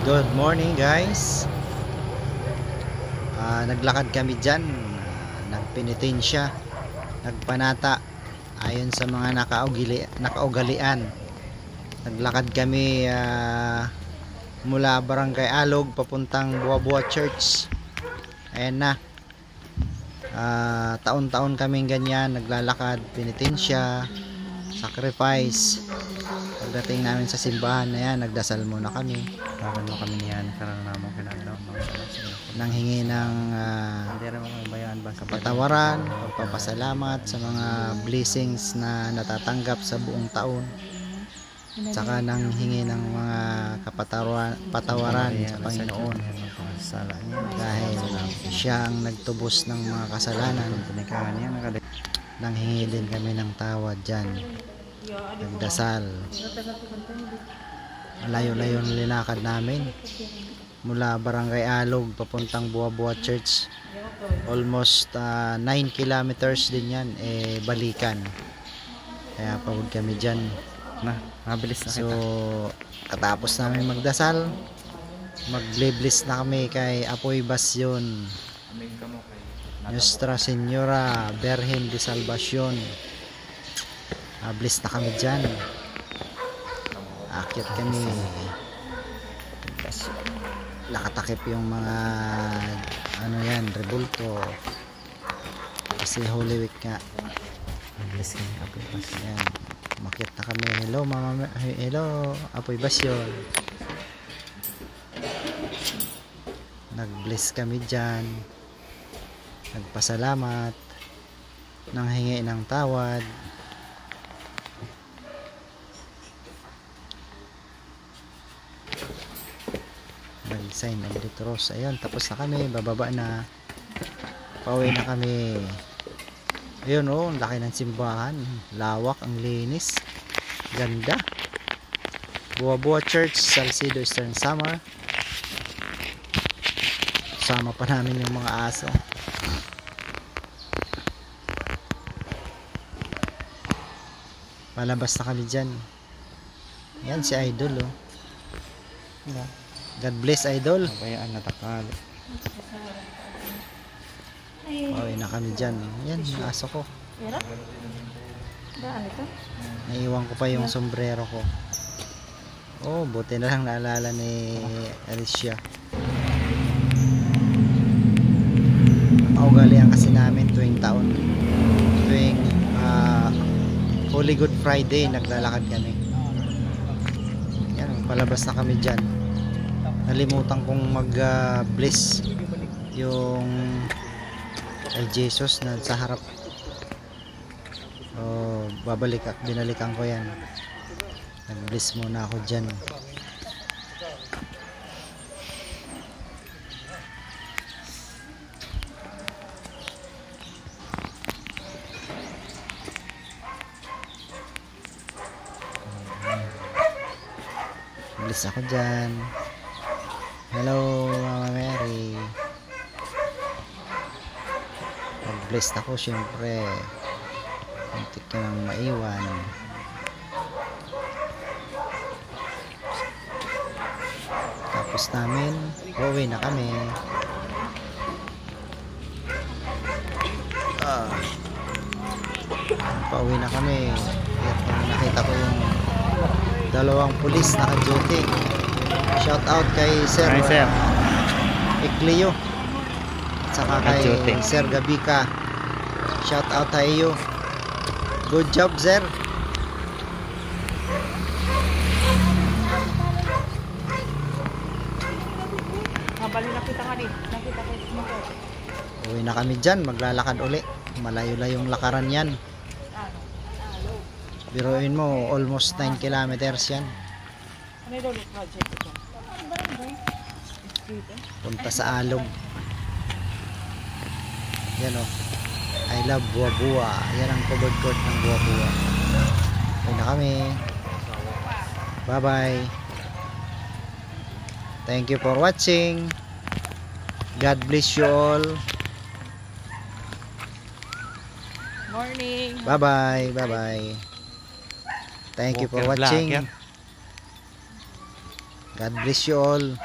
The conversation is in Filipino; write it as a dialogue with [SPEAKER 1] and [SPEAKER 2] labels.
[SPEAKER 1] Good morning guys. Naglakad kami dyan, nagpenitensya, nagpanata ayon sa mga nakaugalian. Naglakad kami mula Barangay Alog papuntang Buwa-Buwa Church. Ayan na, taon-taon kaming ganyan, naglalakad, penitensya, sacrifice. Pagdating namin sa simbahan na yan, nagdasal muna kami.
[SPEAKER 2] Kakano kami niyan, karang namang kinagdaw
[SPEAKER 1] Nang hingi ng kapatawaran, pagpapasalamat sa mga blessings na natatanggap sa buong taon. Saka nang hingi ng mga patawaran sa Panginoon dahil siya ang nagtubos ng mga kasalanan. Nang hingi din kami ng tawad dyan, nagdasal. Layo-layo ang linakad namin mula Barangay Alog papuntang Buwa-Buwa Church. Almost 9 kilometers din yan, balikan. Kaya pagod kami dyan.
[SPEAKER 2] Mabilis na
[SPEAKER 1] So
[SPEAKER 2] kita.
[SPEAKER 1] katapos namin magdasal, mag-bless na kami kay Apoy Basyon, Nuestra Señora Virgen de Salvacion. Bless na kami dyan. Akyat kami, nakatakip yung mga rebulto kasi Holy Week nga.
[SPEAKER 2] Mabilis kami, Apoy Basyon.
[SPEAKER 1] Ayan, umakyat na kami. Hello Apoy Basyon. Nag-bless kami dyan, nagpasalamat, nang hingi ng tawad. Nag-sign of the cross. Ayun, tapos na kami, bababa na, pauwi na kami. Ayun, ang laki ng simbahan, lawak, ang linis, ganda. Buwa-Buwa Church, Salcedo, Eastern Samar. Sama pa namin yung mga aso. Palabas na kami dyan. Yan si Idol, God bless, Idol.
[SPEAKER 2] Bayaan na takal.
[SPEAKER 1] Pauwi na kami dyan. Yan, yung aso ko. Naiwan ko pa yung sombrero ko. Buti na lang naalala ni Alicia. Ugalian kasi namin tuwing taon, tuwing Holy Good Friday, naglalakad kami. Yan, palabas na kami dyan. Nalimutan kong mag-bless yung kay Jesus na sa harap. Binalikan ko yan. Nag-bless muna ako dyan. Bless ako dyan. Hello Mama Mary. Nag-bless ako syempre. Muntik ka nang maiwan. Tapos namin, uuwi na kami. Pauwi na kami. Nakita ko yung dalawang pulis naka-duty. Shout out kay Sir Ekleo at saka kay Sir Gabika. Shout out sa iyo. Good job, sir. Uwi na kami dyan, maglalakad uli. Malayo-layong lakaran yan. Biruin mo, almost 9 kilometers yan. Punta sa Alog. Yan I love Buwa-Buwa. Yan ang covered court ng Buwa-Buwa. Uwi na kami. Bye bye. Thank you for watching. God bless you all.
[SPEAKER 3] Morning.
[SPEAKER 1] Bye bye. Bye bye. Thank you for watching. God bless you all.